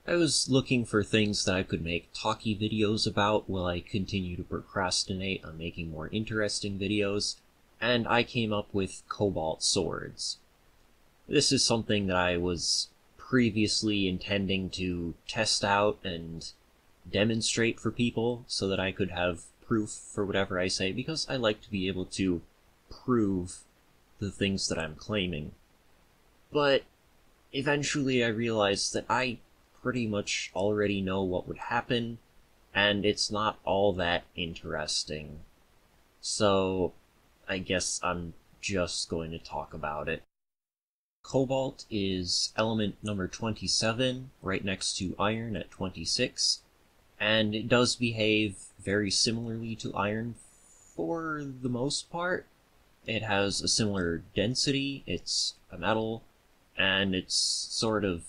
I was looking for things that I could make talky videos about while I continue to procrastinate on making more interesting videos, and I came up with cobalt swords. This is something that I was previously intending to test out and demonstrate for people so that I could have proof for whatever I say, because I like to be able to prove the things that I'm claiming. But eventually I realized that I pretty much already know what would happen, and it's not all that interesting. So I guess I'm just going to talk about it. Cobalt is element number 27, right next to iron at 26, and it does behave very similarly to iron for the most part. It has a similar density, it's a metal, and it's sort of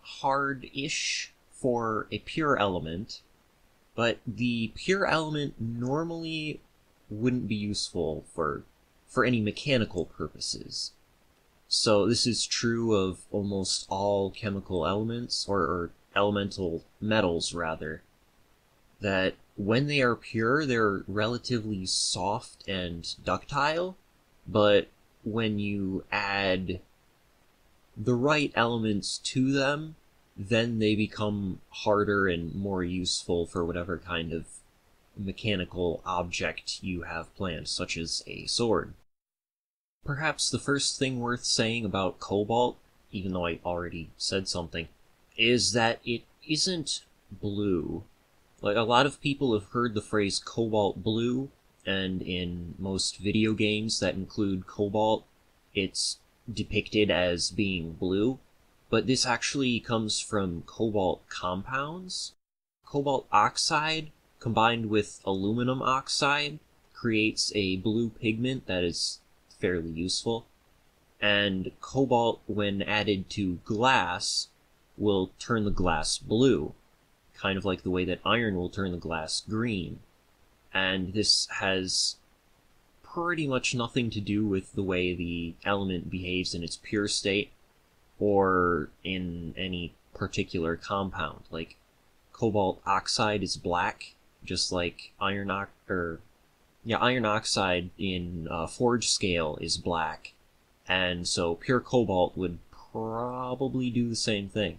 hard-ish for a pure element, but the pure element normally wouldn't be useful for any mechanical purposes. So this is true of almost all chemical elements, or elemental metals rather, that when they are pure, they're relatively soft and ductile, but when you add the right elements to them, then they become harder and more useful for whatever kind of mechanical object you have planned, such as a sword. Perhaps the first thing worth saying about cobalt, even though I already said something, is that it isn't blue. Like, a lot of people have heard the phrase cobalt blue, and in most video games that include cobalt, it's depicted as being blue, but this actually comes from cobalt compounds. Cobalt oxide combined with aluminum oxide creates a blue pigment that is fairly useful, and cobalt, when added to glass, will turn the glass blue, kind of like the way that iron will turn the glass green. And this has pretty much nothing to do with the way the element behaves in its pure state, or in any particular compound. Like, cobalt oxide is black, just like iron oxide in Forge scale is black, and so pure cobalt would probably do the same thing.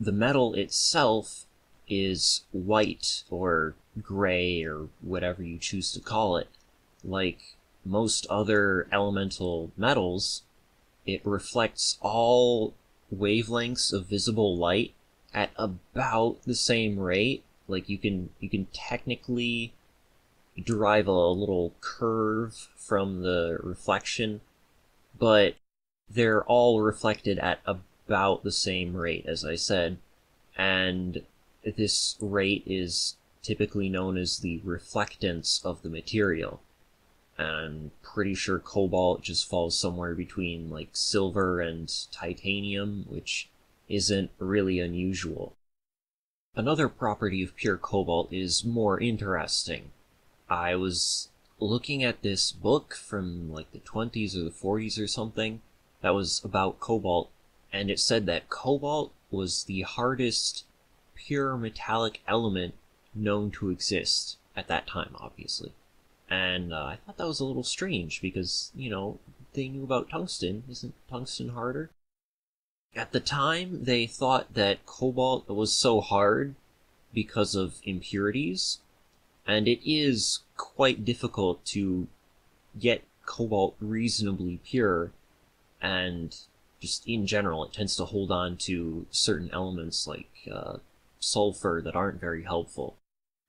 The metal itself is white, or gray, or whatever you choose to call it. Like most other elemental metals, it reflects all wavelengths of visible light at about the same rate. Like, you can technically derive a little curve from the reflection, but they're all reflected at about the same rate, as I said, and this rate is typically known as the reflectance of the material. And I'm pretty sure cobalt just falls somewhere between like silver and titanium, which isn't really unusual. Another property of pure cobalt is more interesting. I was looking at this book from like the 20s or the 40s or something that was about cobalt, and it said that cobalt was the hardest pure metallic element known to exist at that time, obviously. And I thought that was a little strange because, they knew about tungsten. Isn't tungsten harder? At the time, they thought that cobalt was so hard because of impurities, and it is quite difficult to get cobalt reasonably pure, and just in general, it tends to hold on to certain elements like sulfur that aren't very helpful,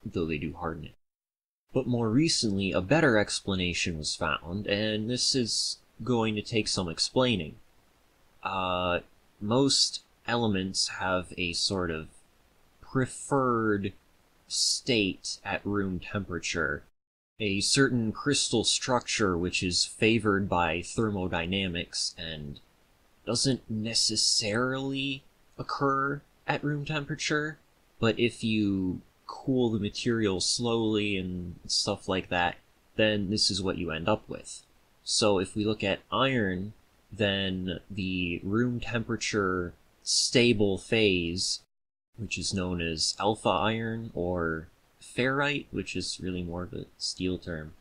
though they do harden it. But more recently, a better explanation was found, and this is going to take some explaining. Most elements have a sort of preferred state at room temperature, a certain crystal structure which is favored by thermodynamics and doesn't necessarily occur at room temperature, but if you cool the material slowly and stuff like that, then this is what you end up with. So if we look at iron, then the room temperature stable phase, which is known as alpha iron, or ferrite, which is really more of a steel term.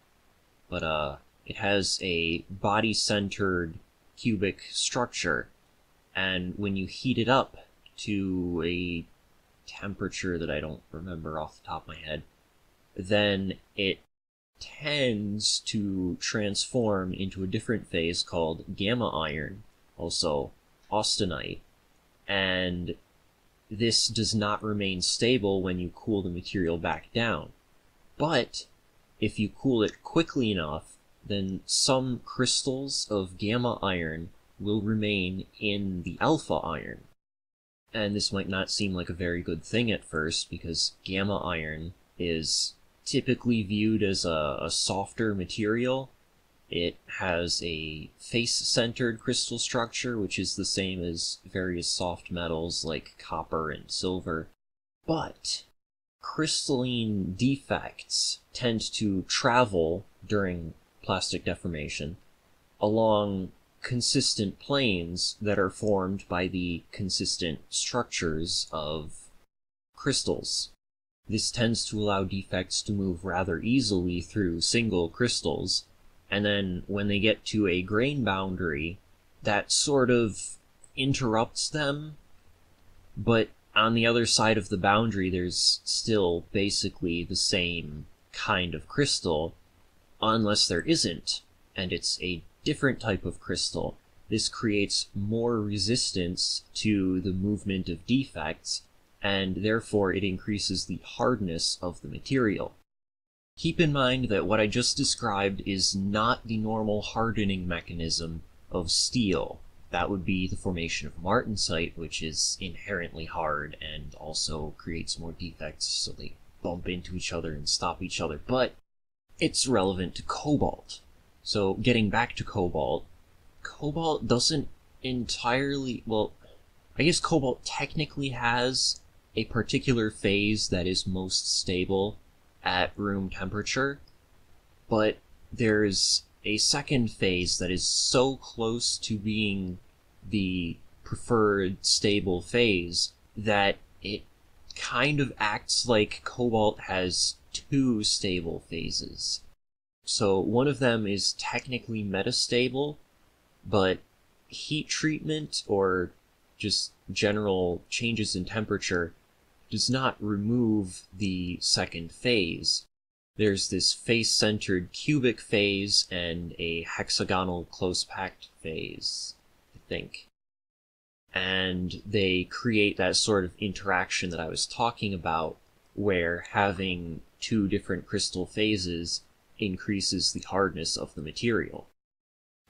But it has a body-centered cubic structure, and when you heat it up to a temperature that I don't remember off the top of my head, then it tends to transform into a different phase called gamma iron, also austenite, and this does not remain stable when you cool the material back down. But if you cool it quickly enough, then some crystals of gamma iron will remain in the alpha iron. And this might not seem like a very good thing at first, because gamma iron is typically viewed as a softer material. It has a face-centered crystal structure, which is the same as various soft metals like copper and silver. But crystalline defects tend to travel during plastic deformation along consistent planes that are formed by the consistent structures of crystals. This tends to allow defects to move rather easily through single crystals, and then when they get to a grain boundary, that sort of interrupts them, but on the other side of the boundary there's still basically the same kind of crystal, unless there isn't, and it's a different type of crystal. This creates more resistance to the movement of defects, and therefore it increases the hardness of the material. Keep in mind that what I just described is not the normal hardening mechanism of steel. That would be the formation of martensite, which is inherently hard and also creates more defects, so they bump into each other and stop each other. But it's relevant to cobalt. So getting back to cobalt doesn't entirely, well, I guess cobalt technically has a particular phase that is most stable at room temperature, but there's a second phase that is so close to being the preferred stable phase that it kind of acts like cobalt has two stable phases. So one of them is technically metastable, but heat treatment or just general changes in temperature does not remove the second phase. There's this face-centered cubic phase and a hexagonal close-packed phase, I think. And they create that sort of interaction that I was talking about, where having two different crystal phases increases the hardness of the material.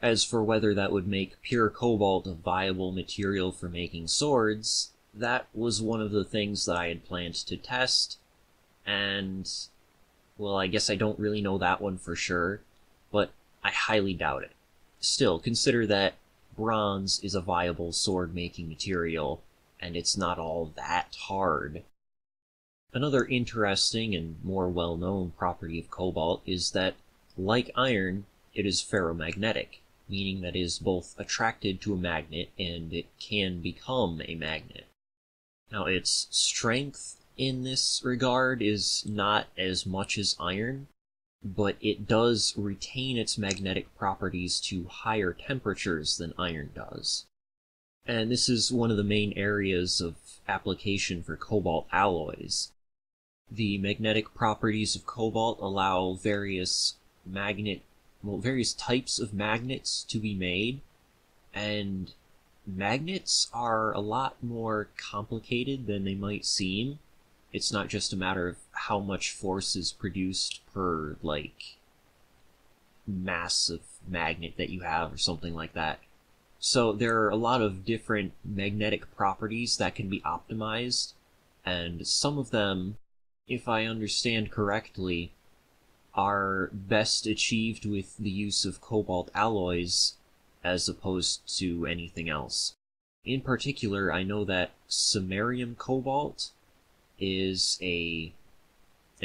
As for whether that would make pure cobalt a viable material for making swords, that was one of the things that I had planned to test, and, well, I guess I don't really know that one for sure, but I highly doubt it. Still, consider that bronze is a viable sword-making material, and it's not all that hard. Another interesting and more well-known property of cobalt is that, like iron, it is ferromagnetic, meaning that it is both attracted to a magnet and it can become a magnet. Now, its strength in this regard is not as much as iron, but it does retain its magnetic properties to higher temperatures than iron does. And this is one of the main areas of application for cobalt alloys. The magnetic properties of cobalt allow various types of magnets to be made, and magnets are a lot more complicated than they might seem. It's not just a matter of how much force is produced per, mass of magnet that you have or something like that. So there are a lot of different magnetic properties that can be optimized, and some of them, if I understand correctly, are best achieved with the use of cobalt alloys as opposed to anything else. In particular, I know that samarium cobalt is an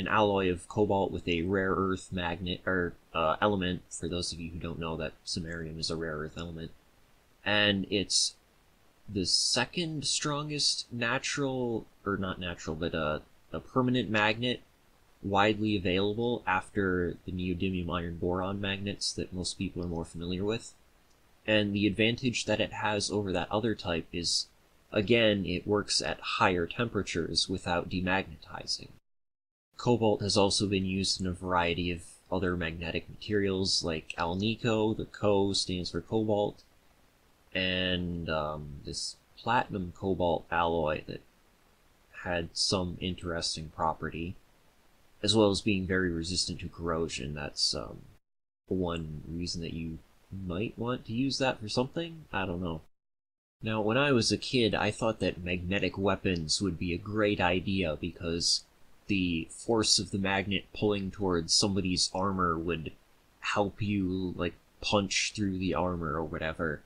alloy of cobalt with a rare earth magnet or element. For those of you who don't know, that samarium is a rare earth element, and it's the second strongest natural, or not natural, but a permanent magnet widely available after the neodymium iron boron magnets that most people are more familiar with. And the advantage that it has over that other type is, again, it works at higher temperatures without demagnetizing. Cobalt has also been used in a variety of other magnetic materials like alnico, the Co stands for cobalt, and this platinum cobalt alloy that had some interesting property, as well as being very resistant to corrosion. That's one reason that you might want to use that for something. I don't know. Now, when I was a kid, I thought that magnetic weapons would be a great idea because the force of the magnet pulling towards somebody's armor would help you, like, punch through the armor or whatever.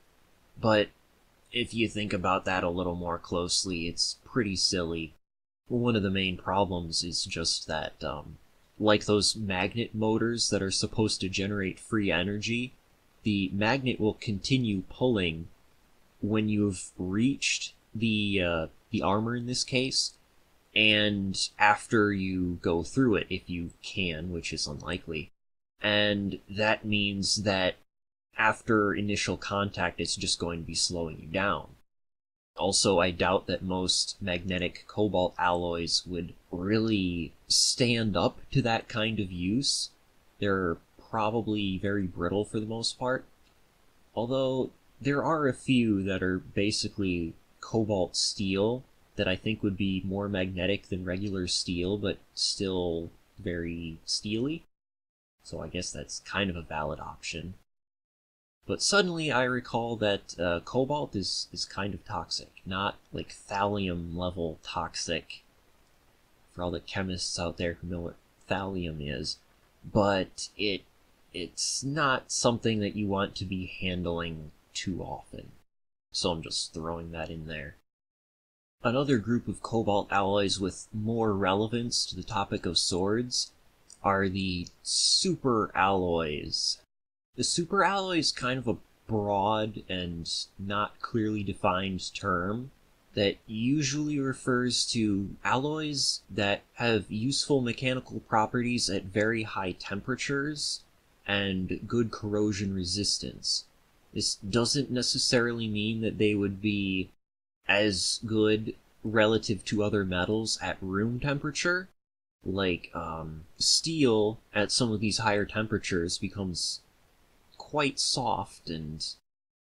But if you think about that a little more closely, it's pretty silly. One of the main problems is just that, like those magnet motors that are supposed to generate free energy, the magnet will continue pulling when you've reached the armor in this case, and after you go through it, if you can, which is unlikely. And that means that after initial contact, it's just going to be slowing you down. Also, I doubt that most magnetic cobalt alloys would really stand up to that kind of use. They're probably very brittle for the most part. Although, there are a few that are basically cobalt steel that I think would be more magnetic than regular steel, but still very steely. So I guess that's kind of a valid option. But suddenly I recall that cobalt is kind of toxic. Not like thallium level toxic, for all the chemists out there who know what thallium is, but it's not something that you want to be handling too often. So I'm just throwing that in there. Another group of cobalt alloys with more relevance to the topic of swords are the super alloys. The super alloy is kind of a broad and not clearly defined term that usually refers to alloys that have useful mechanical properties at very high temperatures and good corrosion resistance. This doesn't necessarily mean that they would be as good relative to other metals at room temperature. Like, steel at some of these higher temperatures becomes quite soft, and,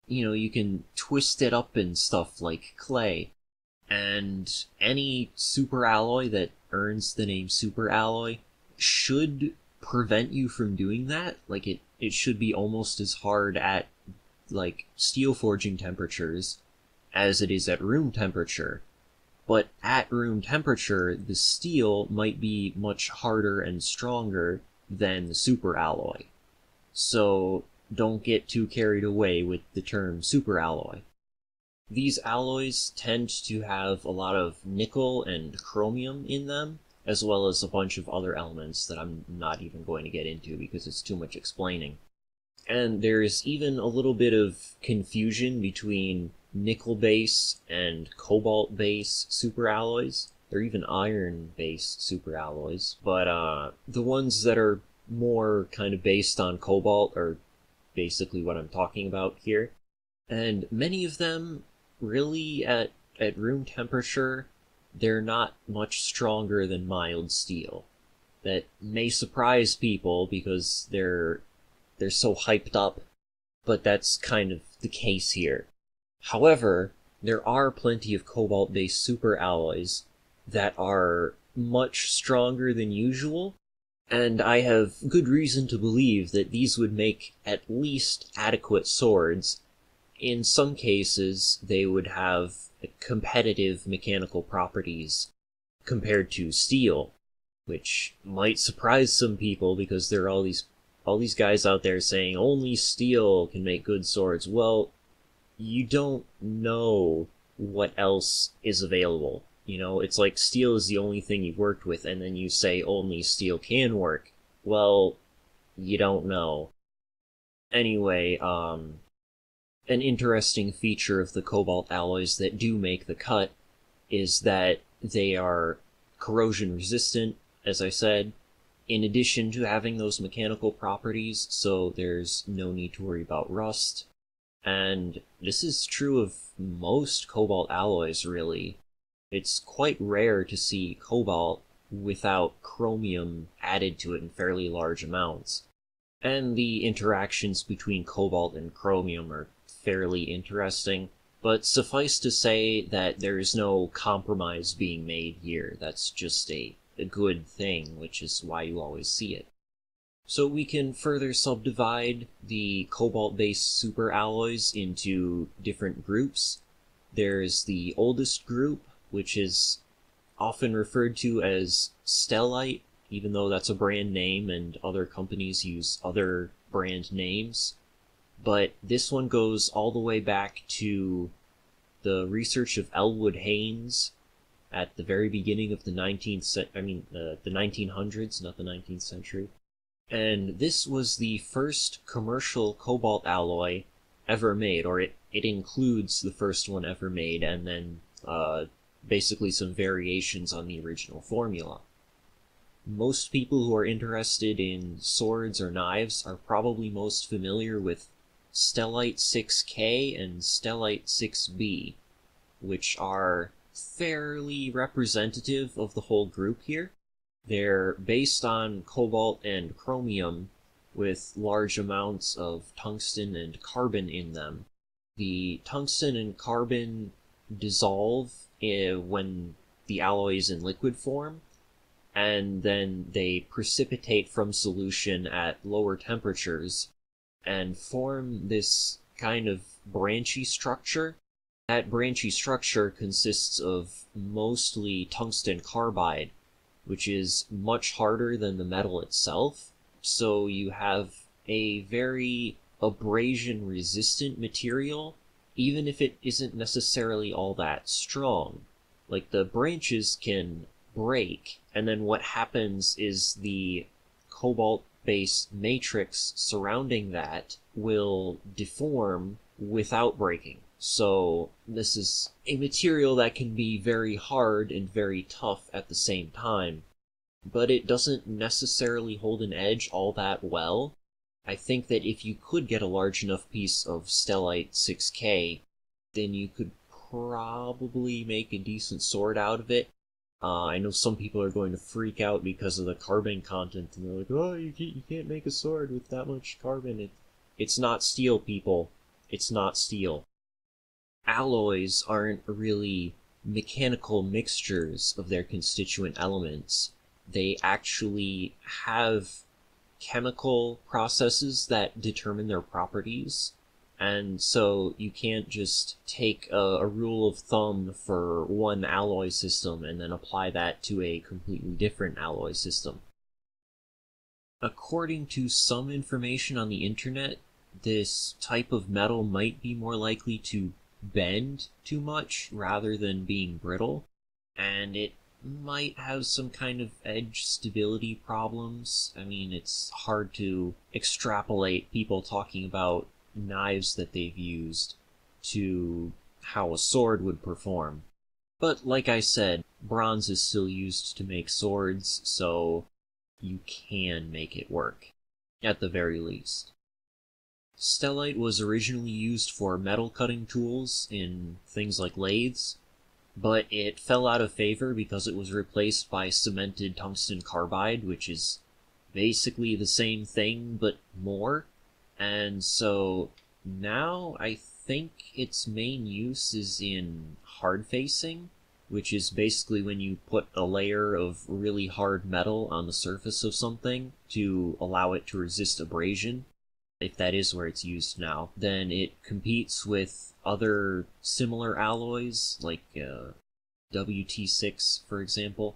you can twist it up and stuff like clay. And any super alloy that earns the name super alloy should prevent you from doing that. Like, it should be almost as hard at, like, steel forging temperatures as it is at room temperature. But at room temperature, the steel might be much harder and stronger than the super alloy. So don't get too carried away with the term super alloy. These alloys tend to have a lot of nickel and chromium in them, as well as a bunch of other elements that I'm not even going to get into because it's too much explaining. And there's even a little bit of confusion between nickel base and cobalt base superalloys. They're even iron base superalloys. But the ones that are more kind of based on cobalt are basically what I'm talking about here. And many of them really at room temperature, they're not much stronger than mild steel. That may surprise people because they're so hyped up, but that's kind of the case here. However, there are plenty of cobalt-based superalloys that are much stronger than usual, and I have good reason to believe that these would make at least adequate swords. In some cases, they would have competitive mechanical properties compared to steel, which might surprise some people because there are all these guys out there saying only steel can make good swords. Well, you don't know what else is available. It's like steel is the only thing you've worked with, and then you say only steel can work. Well, you don't know. Anyway, An interesting feature of the cobalt alloys that do make the cut is that they are corrosion resistant, as I said, in addition to having those mechanical properties, so there's no need to worry about rust. And this is true of most cobalt alloys, really. It's quite rare to see cobalt without chromium added to it in fairly large amounts. And the interactions between cobalt and chromium are fairly interesting, but suffice to say that there is no compromise being made here. That's just a good thing, which is why you always see it. So we can further subdivide the cobalt-based superalloys into different groups. There's the oldest group, which is often referred to as stellite, even though that's a brand name and other companies use other brand names. But this one goes all the way back to the research of Elwood Haynes at the very beginning of the 1900s, not the 19th century. And this was the first commercial cobalt alloy ever made, or it includes the first one ever made, and then basically some variations on the original formula. Most people who are interested in swords or knives are probably most familiar with Stellite 6K and Stellite 6B, which are fairly representative of the whole group here. They're based on cobalt and chromium with large amounts of tungsten and carbon in them. The tungsten and carbon dissolve when the alloy is in liquid form, and then they precipitate from solution at lower temperatures and form this kind of branchy structure. That branchy structure consists of mostly tungsten carbide, which is much harder than the metal itself, so you have a very abrasion-resistant material, even if it isn't necessarily all that strong. Like, the branches can break, and then what happens is the cobalt-based matrix surrounding that will deform without breaking. So this is a material that can be very hard and very tough at the same time, but it doesn't necessarily hold an edge all that well. I think that if you could get a large enough piece of Stellite 6K, then you could probably make a decent sword out of it. I know some people are going to freak out because of the carbon content, and they're like, oh, you can't make a sword with that much carbon. It's not steel, people. It's not steel. Alloys aren't really mechanical mixtures of their constituent elements. They actually have chemical processes that determine their properties, and so you can't just take a rule of thumb for one alloy system and then apply that to a completely different alloy system. According to some information on the internet, this type of metal might be more likely to bend too much rather than being brittle, and it might have some kind of edge stability problems. I mean, it's hard to extrapolate people talking about knives that they've used to how a sword would perform. But like I said, bronze is still used to make swords, so you can make it work, at the very least. Stellite was originally used for metal cutting tools in things like lathes, but it fell out of favor because it was replaced by cemented tungsten carbide, which is basically the same thing but more. And so now I think its main use is in hard facing, which is basically when you put a layer of really hard metal on the surface of something to allow it to resist abrasion. If that is where it's used now, then it competes with other similar alloys, like WT6, for example.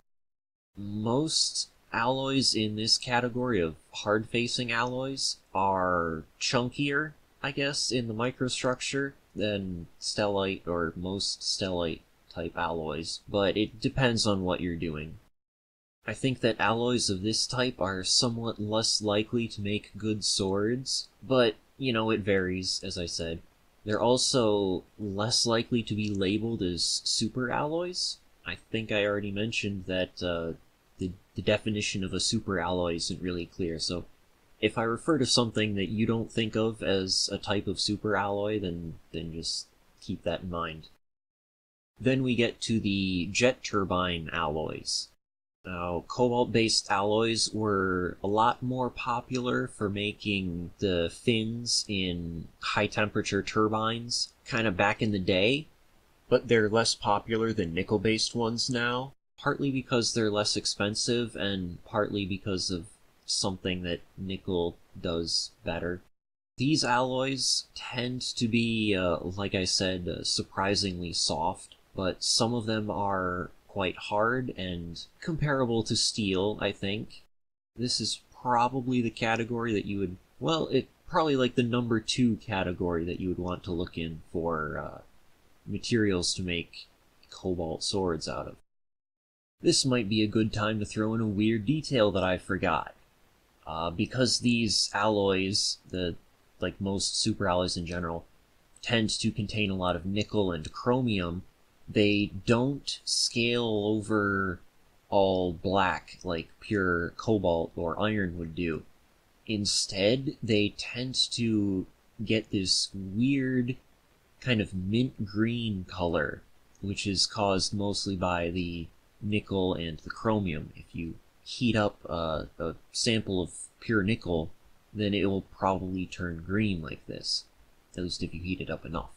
Most alloys in this category of hard-facing alloys are chunkier, I guess, in the microstructure than stellite or most stellite-type alloys, but it depends on what you're doing. I think that alloys of this type are somewhat less likely to make good swords, but, it varies, as I said. They're also less likely to be labeled as super alloys. I think I already mentioned that the definition of a super alloy isn't really clear, so if I refer to something that you don't think of as a type of super alloy, then just keep that in mind. Then we get to the jet turbine alloys. Now, cobalt-based alloys were a lot more popular for making the fins in high-temperature turbines, kind of back in the day, but they're less popular than nickel-based ones now, partly because they're less expensive and partly because of something that nickel does better. These alloys tend to be, like I said, surprisingly soft, but some of them are quite hard and comparable to steel, I think. This is probably the category that you would, well, it probably like the number 2 category that you would want to look in for materials to make cobalt swords out of. This might be a good time to throw in a weird detail that I forgot. Because these alloys, like most super alloys in general, tend to contain a lot of nickel and chromium, they don't scale over all black like pure cobalt or iron would do. Instead, they tend to get this weird kind of mint green color, which is caused mostly by the nickel and the chromium. If you heat up a sample of pure nickel, then it will probably turn green like this, at least if you heat it up enough.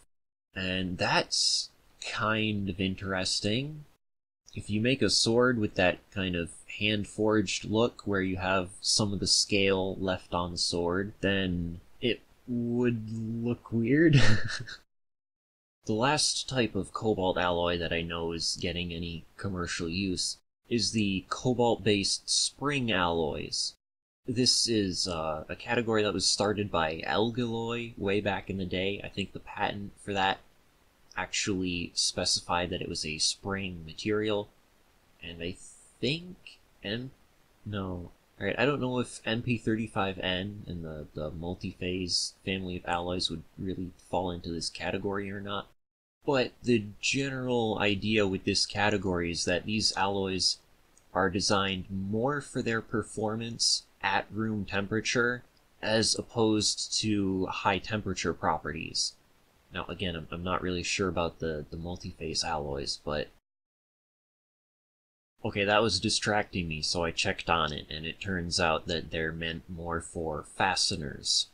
And that's kind of interesting. If you make a sword with that kind of hand-forged look where you have some of the scale left on the sword, then it would look weird. The last type of cobalt alloy that I know is getting any commercial use is the cobalt-based spring alloys. This is a category that was started by Algaloy way back in the day. I think the patent for that actually specified that it was a spring material, and I think I don't know if MP35N and the multi-phase family of alloys would really fall into this category or not. But the general idea with this category is that these alloys are designed more for their performance at room temperature as opposed to high temperature properties. Now, again, I'm not really sure about the multi-phase alloys, but okay, that was distracting me, so I checked on it, and it turns out that they're meant more for fasteners.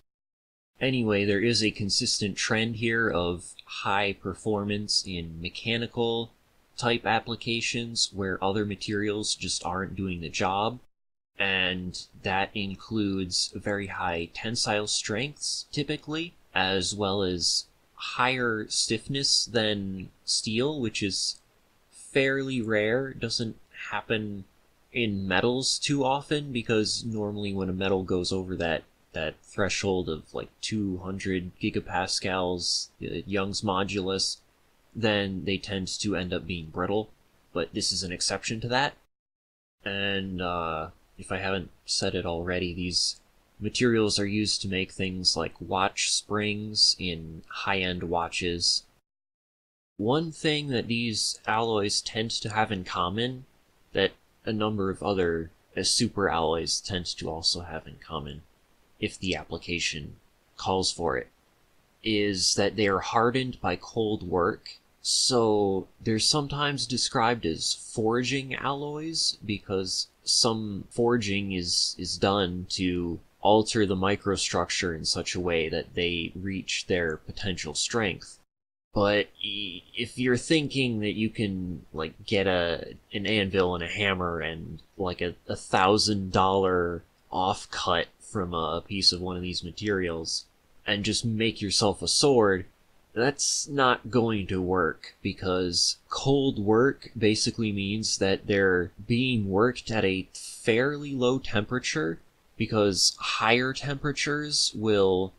Anyway, there is a consistent trend here of high performance in mechanical type applications where other materials just aren't doing the job, and that includes very high tensile strengths, typically, as well as higher stiffness than steel, which is fairly rare. It doesn't happen in metals too often, because normally when a metal goes over that threshold of like 200 gigapascals, Young's modulus, then they tend to end up being brittle. But this is an exception to that. And if I haven't said it already, these materials are used to make things like watch springs in high-end watches. One thing that these alloys tend to have in common, that a number of other super alloys tend to also have in common, if the application calls for it, is that they are hardened by cold work. So they're sometimes described as forging alloys, because some forging is done to alter the microstructure in such a way that they reach their potential strength. But if you're thinking that you can like get an anvil and a hammer and like a $1,000 offcut from a piece of one of these materials and just make yourself a sword, that's not going to work, because cold work basically means that they're being worked at a fairly low temperature, because higher temperatures will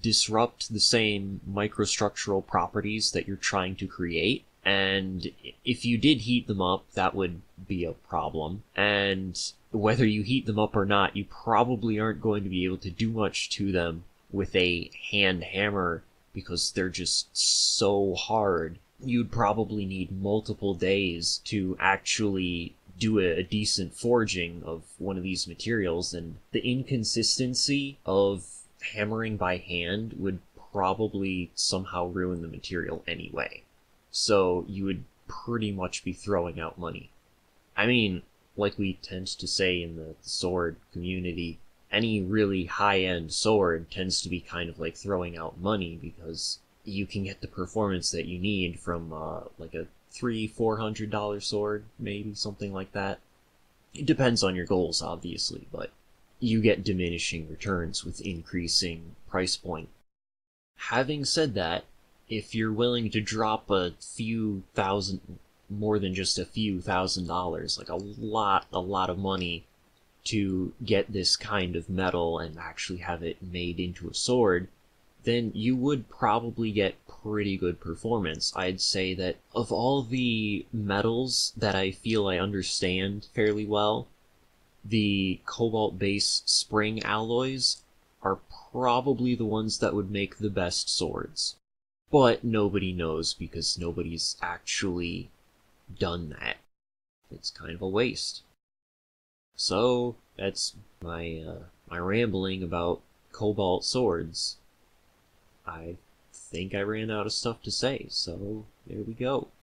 disrupt the same microstructural properties that you're trying to create. And if you did heat them up, that would be a problem. And whether you heat them up or not, you probably aren't going to be able to do much to them with a hand hammer because they're just so hard. You'd probably need multiple days to actually do a decent forging of one of these materials, and the inconsistency of hammering by hand would probably somehow ruin the material anyway. So you would pretty much be throwing out money. I mean, like we tend to say in the sword community, any really high-end sword tends to be kind of like throwing out money, because you can get the performance that you need from like a $300-400 sword, maybe something like that. It depends on your goals, obviously, but you get diminishing returns with increasing price point. Having said that, if you're willing to drop a few thousand, more than just a few $1,000s, like a lot of money to get this kind of metal and actually have it made into a sword, then you would probably get pretty good performance. I'd say that of all the metals that I feel I understand fairly well, the cobalt-based spring alloys are probably the ones that would make the best swords. But nobody knows, because nobody's actually done that. It's kind of a waste. So that's my rambling about cobalt swords. I think I ran out of stuff to say, so there we go.